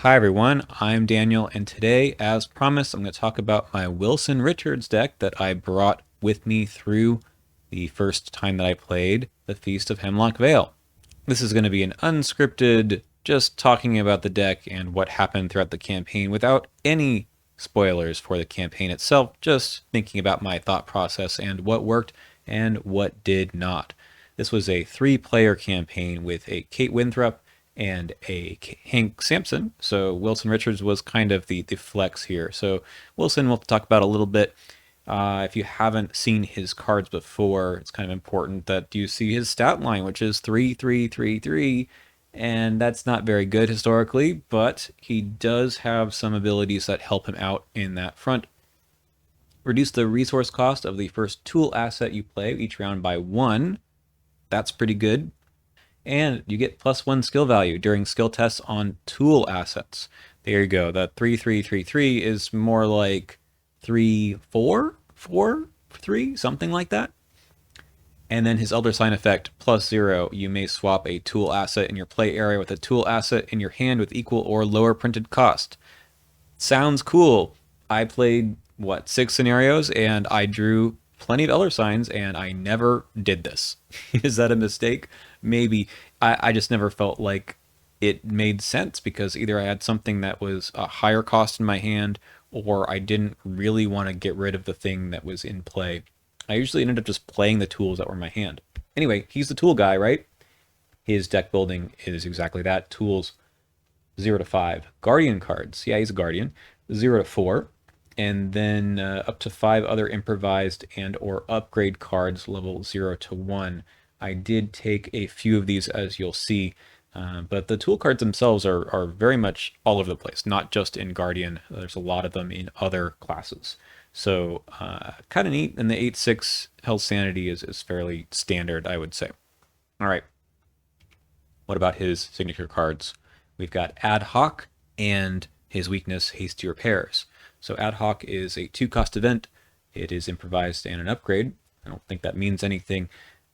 Hi everyone, I'm Daniel, and today, as promised, I'm going to talk about my Wilson Richards deck that I brought with me through the first time that I played the Feast of Hemlock Vale. This is going to be an unscripted, just talking about the deck and what happened throughout the campaign without any spoilers for the campaign itself, just thinking about my thought process and what worked and what did not. This was a 3-player campaign with a Kate Winthrop and a Hank Sampson. So Wilson Richards was kind of the flex here. So Wilson we'll talk about a little bit. If you haven't seen his cards before, it's kind of important that you see his stat line, which is 3-3-3-3, and that's not very good historically, but he does have some abilities that help him out in that front. Reduce the resource cost of the first tool asset you play each round by 1. That's pretty good. And you get +1 skill value during skill tests on tool assets. There you go. The 3-3-3-3 is more like 3-4-4-3, something like that. And then his Elder Sign effect, +0. You may swap a tool asset in your play area with a tool asset in your hand with equal or lower printed cost. Sounds cool. I played, 6 scenarios, and I drew plenty of Elder Signs, and I never did this. Is that a mistake? Maybe. I just never felt like it made sense because either I had something that was a higher cost in my hand, or I didn't really want to get rid of the thing that was in play. I usually ended up just playing the tools that were in my hand. Anyway, he's the tool guy, right? His deck building is exactly that. Tools 0 to 5. Guardian cards. Yeah, he's a guardian. 0 to 4. And then up to 5 other improvised and or upgrade cards level 0 to 1. I did take a few of these, as you'll see, but the tool cards themselves are very much all over the place, not just in Guardian. There's a lot of them in other classes. So kind of neat, and the 8-6 Hell's Sanity is fairly standard, I would say. All right, what about his signature cards? We've got Ad Hoc and his weakness, Hasty Repairs. So Ad Hoc is a 2-cost event. It is improvised and an upgrade. I don't think that means anything.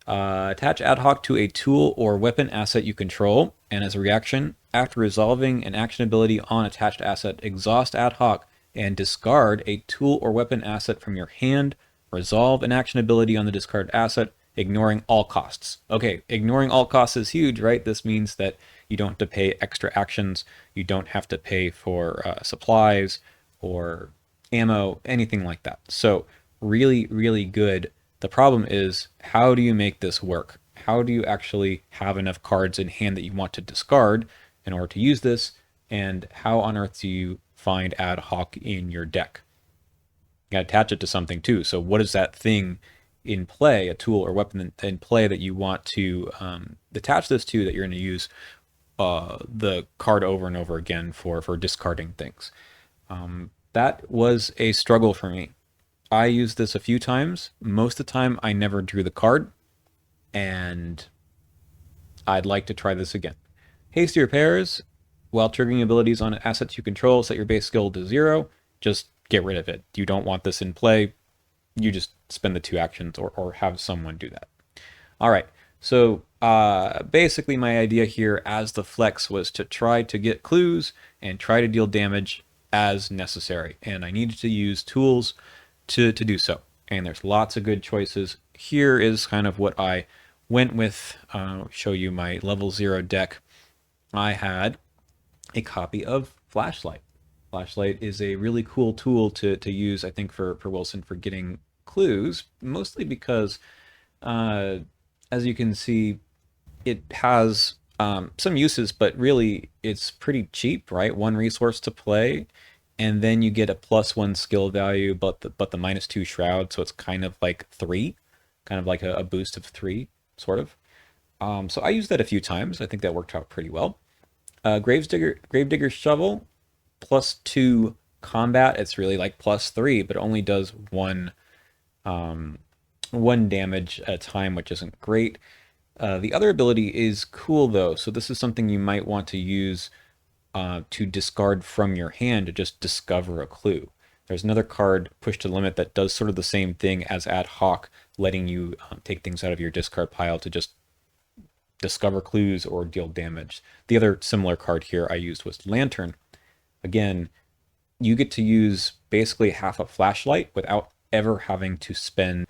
Attach Ad Hoc to a tool or weapon asset you control, and as a reaction, after resolving an action ability on attached asset, exhaust Ad Hoc and discard a tool or weapon asset from your hand. Resolve an action ability on the discarded asset, ignoring all costs. Okay, ignoring all costs is huge, right? This means that you don't have to pay extra actions. You don't have to pay for supplies or ammo, anything like that. So really, really good. The problem is, how do you make this work? How do you actually have enough cards in hand that you want to discard in order to use this? And how on earth do you find Ad Hoc in your deck? You gotta attach it to something too. So what is that thing in play, a tool or weapon in play that you want to attach this to, that you're going to use the card over and over again for discarding things? That was a struggle for me. I used this a few times. Most of the time, I never drew the card, and I'd like to try this again. Hasty Repairs, while triggering abilities on assets you control, set your base skill to 0. Just get rid of it. You don't want this in play. You just spend the 2 actions or have someone do that. All right, so basically my idea here as the flex was to try to get clues and try to deal damage as necessary, and I needed to use tools to do so. And there's lots of good choices. Here is kind of what I went with. I'll show you my level 0 deck. I had a copy of Flashlight. Flashlight is a really cool tool to use, I think, for Wilson for getting clues, mostly because, as you can see, it has some uses, but really it's pretty cheap, right? 1 resource to play, and then you get a +1 skill value, but the -2 shroud, so it's kind of like 3, kind of like a boost of 3, sort of. So I used that a few times. I think that worked out pretty well. Gravedigger Shovel, +2 combat. It's really like +3, but it only does one damage at a time, which isn't great. The other ability is cool though, so this is something you might want to use to discard from your hand to just discover a clue. There's another card, Push to Limit, that does sort of the same thing as Ad Hoc, letting you take things out of your discard pile to just discover clues or deal damage. The other similar card here I used was Lantern. again, you get to use basically half a flashlight without ever having to spend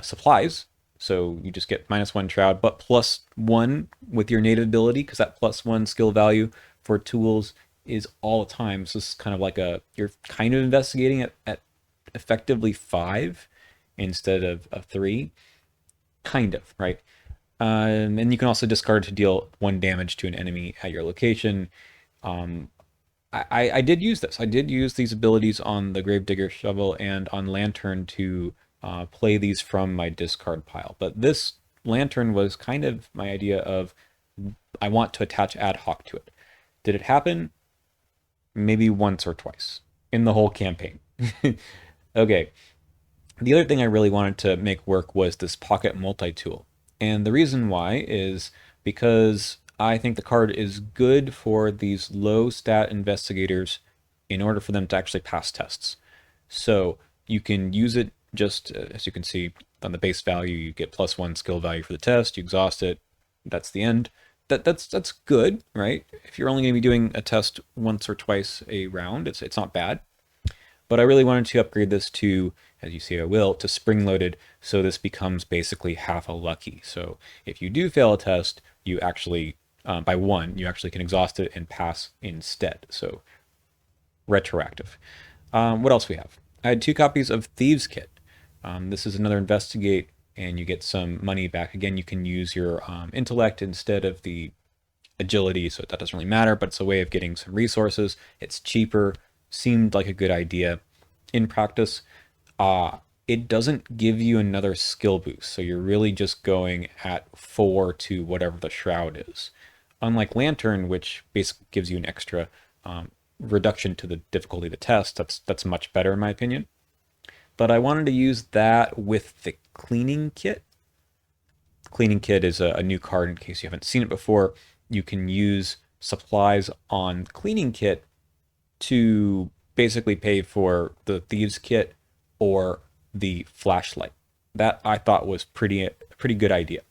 supplies. So you just get -1 shroud, but +1 with your native ability, because that +1 skill value for tools is all the time. So this is kind of like you're kind of investigating at effectively 5 instead of a 3. Kind of, right? And you can also discard to deal 1 damage to an enemy at your location. Um, I did use this. I did use these abilities on the Gravedigger Shovel and on Lantern to play these from my discard pile. But this Lantern was kind of my idea of I want to attach ad hoc to it. Did it happen? Maybe once or twice in the whole campaign. Okay. The other thing I really wanted to make work was this pocket multi-tool. And the reason why is because I think the card is good for these low stat investigators in order for them to actually pass tests. So you can use it just, as you can see on the base value, you get +1 skill value for the test, you exhaust it, that's the end. That's good, right? If you're only going to be doing a test once or twice a round, it's not bad. But I really wanted to upgrade this to, as you see I will, to spring-loaded, so this becomes basically half a lucky. So if you do fail a test, you actually, by 1, you actually can exhaust it and pass instead. So retroactive. What else we have? I had 2 copies of Thieves Kit. This is another investigate, and you get some money back. Again, you can use your intellect instead of the agility, so that doesn't really matter, but it's a way of getting some resources. It's cheaper, seemed like a good idea. In practice, it doesn't give you another skill boost, so you're really just going at 4 to whatever the shroud is. Unlike Lantern, which basically gives you an extra reduction to the difficulty of the test, that's much better in my opinion. But I wanted to use that with the Cleaning Kit. Cleaning Kit is a new card in case you haven't seen it before. You can use supplies on Cleaning Kit to basically pay for the Thieves Kit or the flashlight. That I thought was a pretty good idea.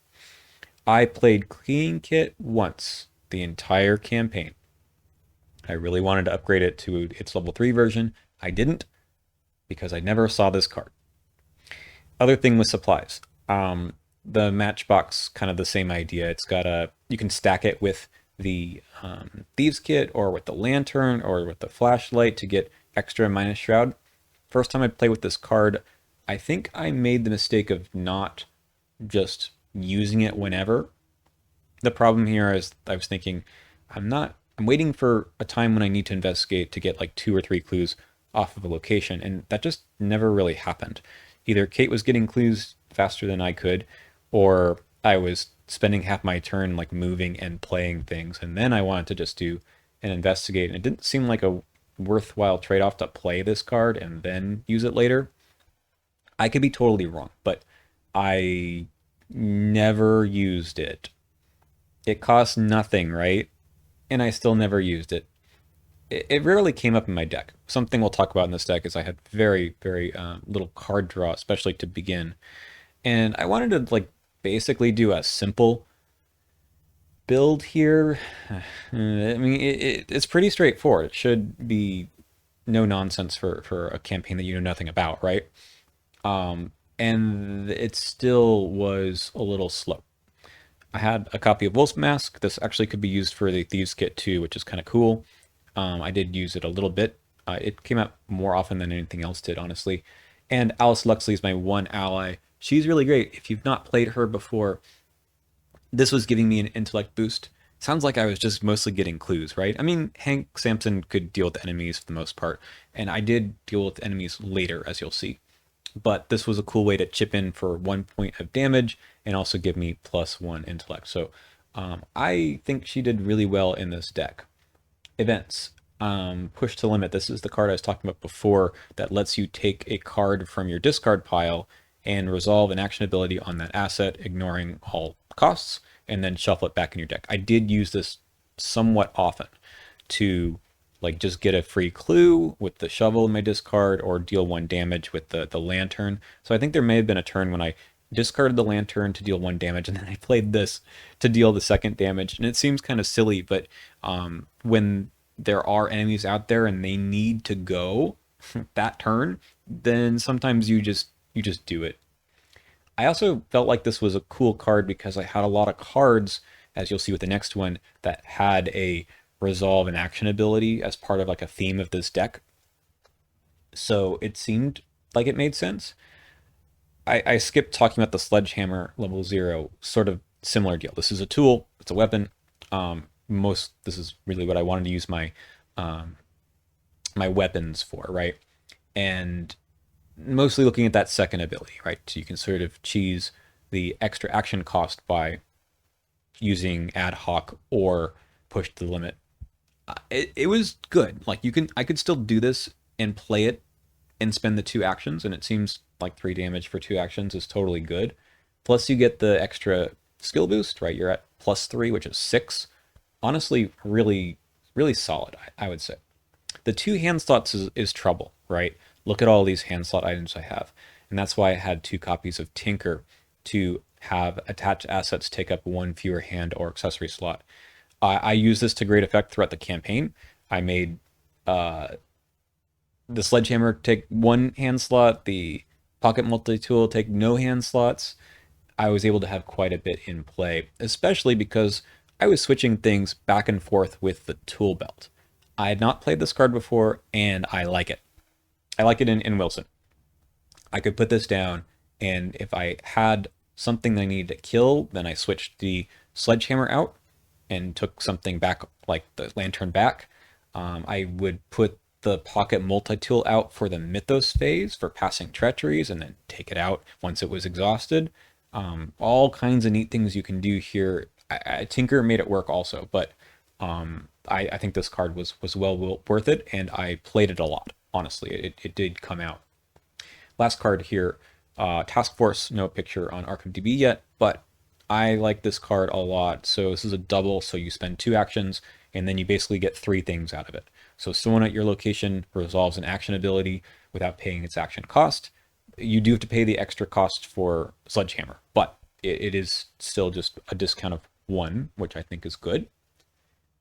I played Cleaning Kit once the entire campaign. I really wanted to upgrade it to its level 3 version. I didn't because I never saw this card. Other thing with supplies. The matchbox, kind of the same idea. It's got you can stack it with the Thieves Kit or with the Lantern or with the flashlight to get extra minus shroud. First time I played with this card, I think I made the mistake of not just using it whenever. The problem here is I was thinking, I'm waiting for a time when I need to investigate to get like 2 or 3 clues off of a location, and that just never really happened. Either Kate was getting clues faster than I could, or I was spending half my turn like moving and playing things, and then I wanted to just do an investigate, and it didn't seem like a worthwhile trade-off to play this card and then use it later. I could be totally wrong, but I never used it. It cost nothing, right? And I still never used it. It rarely came up in my deck. Something we'll talk about in this deck is I had very, very little card draw, especially to begin. And I wanted to like basically do a simple build here. I mean, it's pretty straightforward. It should be no nonsense for a campaign that you know nothing about, right? And it still was a little slow. I had a copy of Wolf's Mask. This actually could be used for the Thieves Kit too, which is kind of cool. I did use it a little bit. It came out more often than anything else did, honestly. And Alice Luxley is my one ally. She's really great. If you've not played her before, this was giving me an intellect boost. Sounds like I was just mostly getting clues, right? I mean, Hank Sampson could deal with enemies for the most part, and I did deal with enemies later, as you'll see. But this was a cool way to chip in for 1 point of damage and also give me +1 intellect. So I think she did really well in this deck. Events. Push to limit. This is the card I was talking about before that lets you take a card from your discard pile and resolve an action ability on that asset, ignoring all costs, and then shuffle it back in your deck. I did use this somewhat often to like just get a free clue with the shovel in my discard or deal 1 damage with the lantern. So I think there may have been a turn when I discarded the lantern to deal 1 damage, and then I played this to deal the 2nd damage. And it seems kind of silly, but when there are enemies out there and they need to go that turn, then sometimes you just do it. I also felt like this was a cool card because I had a lot of cards, as you'll see with the next one, that had a resolve and action ability as part of like a theme of this deck. So it seemed like it made sense. I skipped talking about the Sledgehammer level 0, sort of similar deal. This is a tool, it's a weapon. This is really what I wanted to use um, my weapons for, right? And mostly looking at that second ability, right? So you can sort of cheese the extra action cost by using ad hoc or push to the limit. It was good. Like I could still do this and play it and spend the 2 actions, and it seems like 3 damage for 2 actions is totally good. Plus, you get the extra skill boost, right? You're at +3, which is 6. Honestly, really, really solid, I would say. The 2 hand slots is trouble, right? Look at all these hand slot items I have. And that's why I had 2 copies of Tinker to have attached assets take up 1 fewer hand or accessory slot. I use this to great effect throughout the campaign. I made uh, the Sledgehammer take 1 hand slot, the Pocket Multi-Tool take no hand slots. I was able to have quite a bit in play, especially because I was switching things back and forth with the tool belt. I had not played this card before, and I like it. I like it in Wilson. I could put this down, and if I had something that I needed to kill, then I switched the Sledgehammer out and took something back, like the Lantern back. I would put the Pocket Multi-Tool out for the Mythos phase for passing treacheries, and then take it out once it was exhausted. All kinds of neat things you can do here. Tinker made it work also, but I think this card was well worth it, and I played it a lot. Honestly, it did come out. Last card here, Task Force, no picture on Arkham DB yet, but I like this card a lot. So this is a double, so you spend 2 actions, and then you basically get 3 things out of it. So someone at your location resolves an action ability without paying its action cost. You do have to pay the extra cost for Sledgehammer, but it is still just a discount of 1, which I think is good.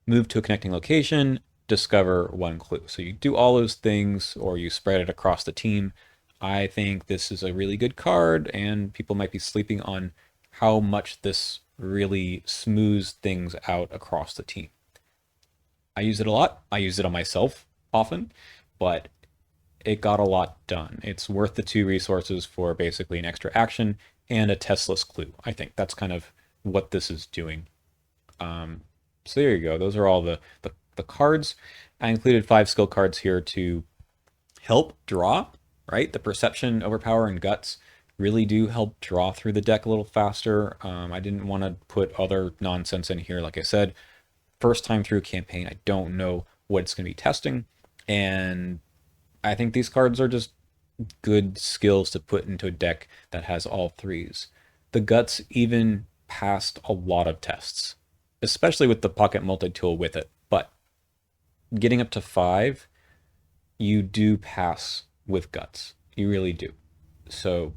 Move to a connecting location, discover 1 clue. So you do all those things, or you spread it across the team. I think this is a really good card, and people might be sleeping on how much this really smooths things out across the team. I use it a lot. I use it on myself often, but it got a lot done. It's worth the 2 resources for basically an extra action and a testless clue. I think that's kind of what this is doing. So there you go. Those are all the cards. I included 5 skill cards here to help draw, right? The Perception, Overpower, and Guts really do help draw through the deck a little faster. I didn't want to put other nonsense in here. Like I said, first time through campaign, I don't know what it's going to be testing. And I think these cards are just good skills to put into a deck that has all 3s. The Guts even passed a lot of tests, especially with the Pocket Multi-Tool with it. But getting up to 5, you do pass with Guts. You really do. So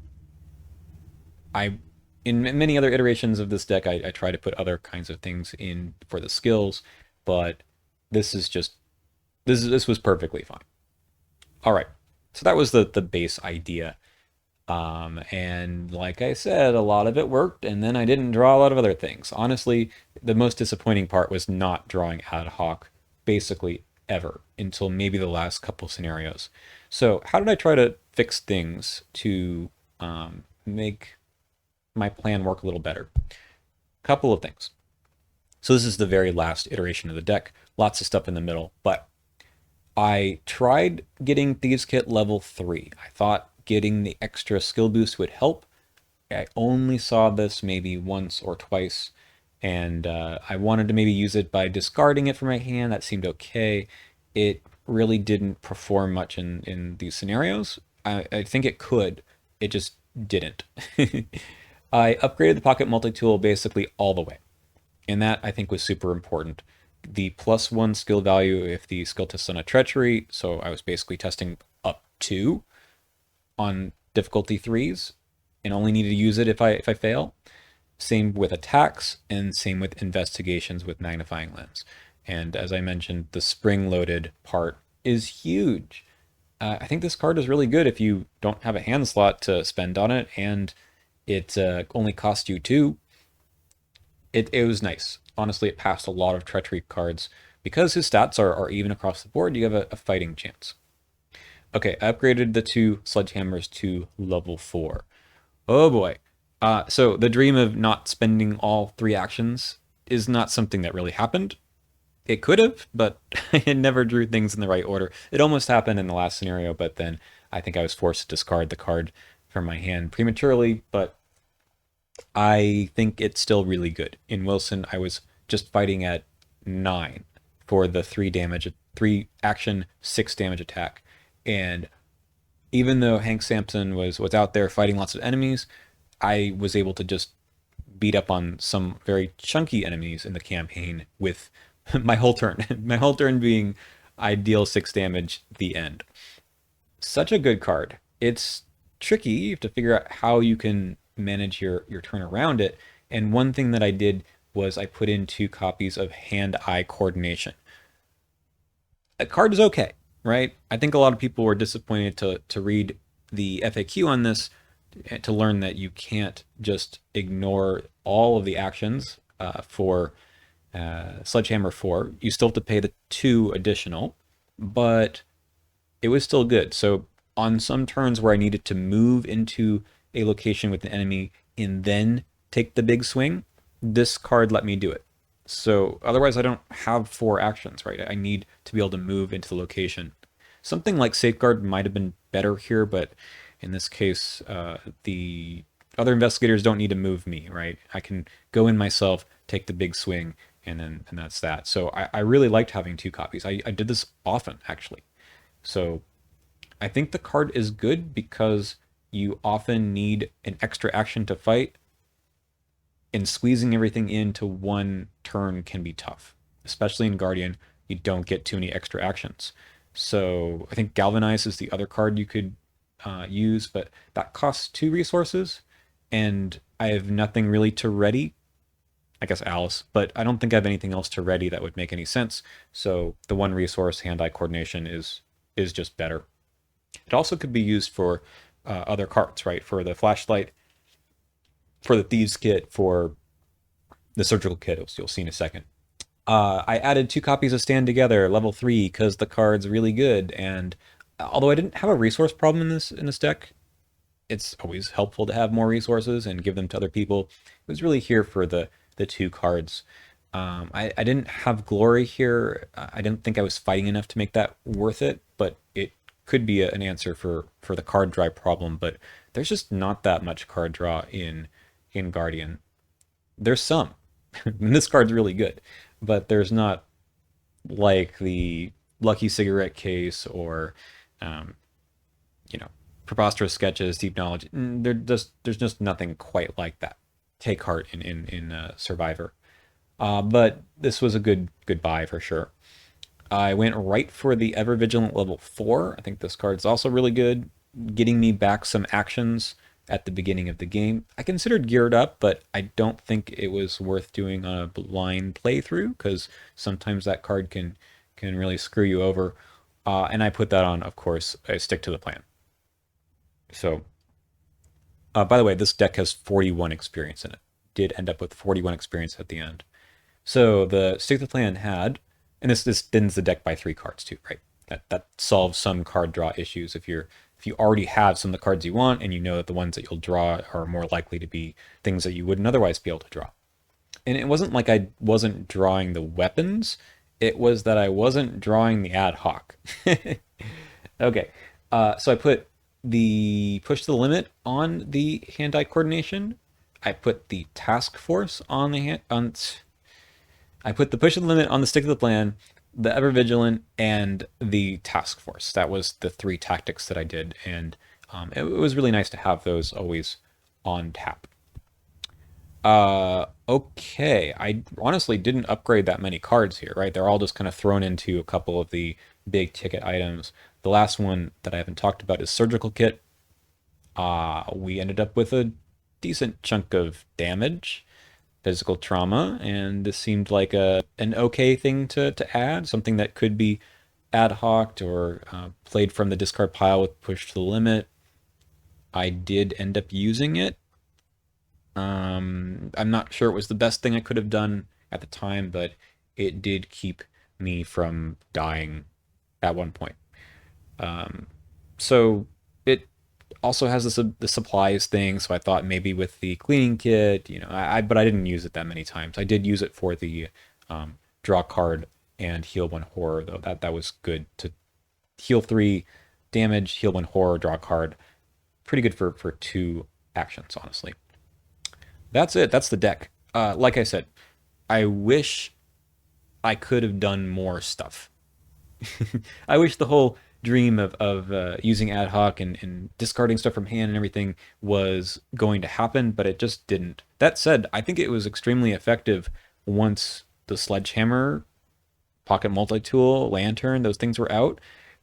in many other iterations of this deck, I try to put other kinds of things in for the skills, but this is just this was perfectly fine. All right, so that was the base idea. And like I said, a lot of it worked, and then I didn't draw a lot of other things. Honestly, the most disappointing part was not drawing ad hoc basically ever until maybe the last couple scenarios. So how did I try to fix things to make my plan work a little better? Couple of things. So this is the very last iteration of the deck. Lots of stuff in the middle, but I tried getting Thieves Kit level 3. I thought getting the extra skill boost would help. I only saw this maybe once or twice, and I wanted to maybe use it by discarding it from my hand. That seemed okay. It really didn't perform much in these scenarios. I think it could. It just didn't. I upgraded the Pocket Multi-Tool basically all the way, and that I think was super important. The +1 skill value if the skill tests on a treachery, so I was basically testing up 2 on difficulty 3s, and only need to use it if I fail. Same with attacks, and same with investigations with magnifying lens. And as I mentioned, the spring-loaded part is huge. I think this card is really good if you don't have a hand slot to spend on it, and it only costs you two. It was nice. Honestly, it passed a lot of treachery cards. Because his stats are even across the board, you have a fighting chance. Okay, I upgraded the two Sledgehammers to level 4. Oh boy. So the dream of not spending all 3 actions is not something that really happened. It could have, but it never drew things in the right order. It almost happened in the last scenario, but then I think I was forced to discard the card from my hand prematurely, but I think it's still really good. In Wilson, I was just fighting at 9 for the 3 damage, 3 action, 6 damage attack. And even though Hank Sampson was out there fighting lots of enemies, I was able to just beat up on some very chunky enemies in the campaign with my whole turn. My whole turn being I deal 6 damage, the end. Such a good card. It's tricky. You have to figure out how you can manage your turn around it. And one thing that I did was I put in 2 copies of hand-eye coordination. A card is okay, right? I think a lot of people were disappointed to read the FAQ on this to learn that you can't just ignore all of the actions for Sledgehammer 4. You still have to pay the 2 additional, but it was still good. So on some turns where I needed to move into a location with an enemy and then take the big swing, this card let me do it. So otherwise I don't have 4 actions, right? I need to be able to move into the location. Something like Safeguard might have been better here, but in this case, the other investigators don't need to move me, right? I can go in myself, take the big swing, and that's that. So I really liked having 2 copies. I did this often, actually. So I think the card is good because you often need an extra action to fight, and squeezing everything into one turn can be tough. Especially in Guardian, you don't get too many extra actions. So I think Galvanize is the other card you could use, but that costs 2 resources, and I have nothing really to ready. I guess Alice, but I don't think I have anything else to ready that would make any sense. So the 1 resource hand-eye coordination is just better. It also could be used for other cards, right? For the flashlight, for the thieves kit, for the surgical kit, you'll see in a second. I added 2 copies of Stand Together, level 3, because the card's really good. And although I didn't have a resource problem in this deck, it's always helpful to have more resources and give them to other people. It was really here for the 2 cards. I didn't have Glory here. I didn't think I was fighting enough to make that worth it, but it could be an answer for the card draw problem. But there's just not that much card draw in Guardian. There's some. And this card's really good, but there's not like the Lucky Cigarette Case or Preposterous Sketches, Deep Knowledge. There's just nothing quite like that. Take heart in Survivor. But this was a good buy for sure. I went right for the Ever Vigilant level 4. I think this card's also really good, getting me back some actions at the beginning of the game. I considered Geared Up, but I don't think it was worth doing on a blind playthrough, because sometimes that card can really screw you over. And I put that on, of course, I stick to the plan. So, by the way, this deck has 41 experience in it. Did end up with 41 experience at the end. So the stick to the plan had, and this thins the deck by 3 cards too, right? That solves some card draw issues. If you already have some of the cards you want, and you know that the ones that you'll draw are more likely to be things that you wouldn't otherwise be able to draw. And it wasn't like I wasn't drawing the weapons, it was that I wasn't drawing the ad hoc. Okay, so I put the push to the limit on the hand-eye coordination. I put the task force on the I put the push to the limit on the stick to the plan, the Ever Vigilant, and the task force. That was the 3 tactics that I did, and it was really nice to have those always on tap. Okay, I honestly didn't upgrade that many cards here, right? They're all just kind of thrown into a couple of the big ticket items. The last one that I haven't talked about is Surgical Kit. We ended up with a decent chunk of damage. physical trauma, and this seemed like an okay thing to add, something that could be ad hoc or played from the discard pile with push to the limit. I did end up using it. I'm not sure it was the best thing I could have done at the time, but it did keep me from dying at one point. So it also has the supplies thing. So I thought maybe with the cleaning kit, but I didn't use it that many times. I did use it for the draw card and heal one horror though. That was good to heal 3 damage, heal 1 horror, draw card. Pretty good for 2 actions, honestly. That's it. That's the deck. Like I said, I wish I could have done more stuff. I wish the whole dream of using ad hoc and discarding stuff from hand and everything was going to happen, but it just didn't. That said, I think it was extremely effective once the Sledgehammer, Pocket Multi-Tool, Lantern, those things were out,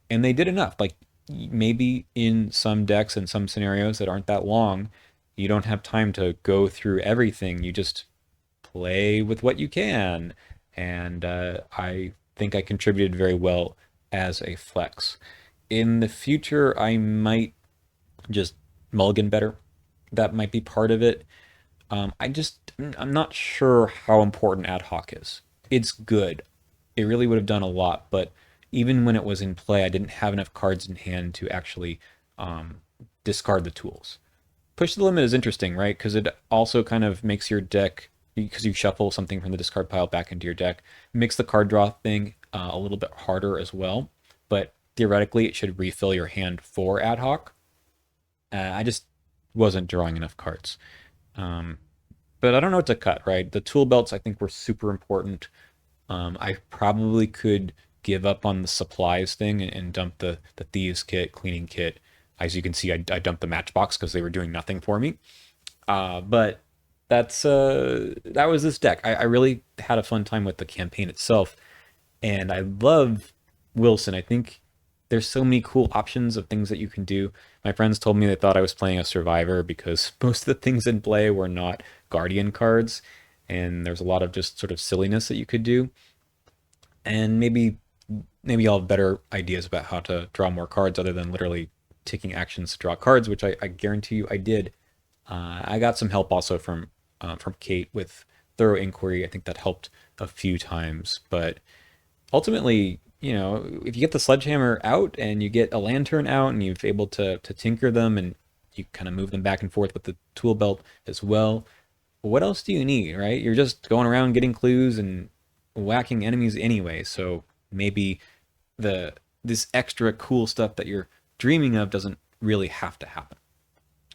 and they did enough. Like, maybe in some decks and some scenarios that aren't that long, you don't have time to go through everything. You just play with what you can. And I think I contributed very well as a flex. In the future, I might just mulligan better. That might be part of it. I'm not sure how important ad hoc is. It's good. It really would have done a lot, but even when it was in play, I didn't have enough cards in hand to actually discard the tools. Push the limit is interesting, right? Because it also kind of makes your deck, because you shuffle something from the discard pile back into your deck, makes the card draw thing a little bit harder as well. But theoretically, it should refill your hand for ad hoc. I just wasn't drawing enough cards. But I don't know what to cut, right? The tool belts I think were super important. I probably could give up on the supplies thing and dump the thieves kit, cleaning kit. As you can see, I dumped the matchbox because they were doing nothing for me. But that was this deck. I really had a fun time with the campaign itself, and I love Wilson. I think there's so many cool options of things that you can do. My friends told me they thought I was playing a survivor because most of the things in play were not guardian cards, and there's a lot of just sort of silliness that you could do. And maybe I'll have better ideas about how to draw more cards other than literally taking actions to draw cards, which I guarantee you I did. I got some help also from Kate with thorough inquiry. I think that helped a few times, but ultimately, if you get the Sledgehammer out and you get a Lantern out and you've able to tinker them and you kind of move them back and forth with the tool belt as well, what else do you need, right? You're just going around getting clues and whacking enemies anyway, so maybe this extra cool stuff that you're dreaming of doesn't really have to happen.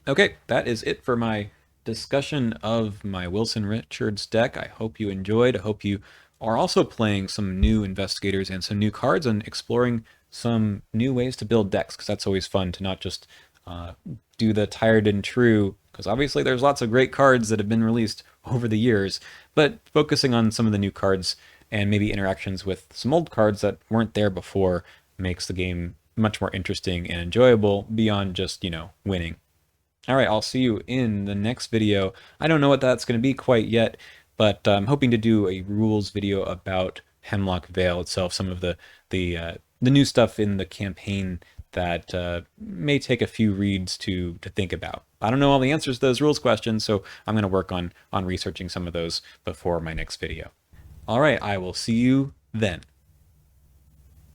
Okay, that is it for my discussion of my Wilson Richards deck. I hope you enjoyed. I hope you are also playing some new investigators and some new cards and exploring some new ways to build decks, because that's always fun to not just do the tired and true, because obviously there's lots of great cards that have been released over the years, but focusing on some of the new cards and maybe interactions with some old cards that weren't there before makes the game much more interesting and enjoyable beyond just, winning. All right, I'll see you in the next video. I don't know what that's going to be quite yet, but I'm hoping to do a rules video about Hemlock Vale itself, some of the new stuff in the campaign that may take a few reads to think about. I don't know all the answers to those rules questions, so I'm going to work on researching some of those before my next video. All right, I will see you then.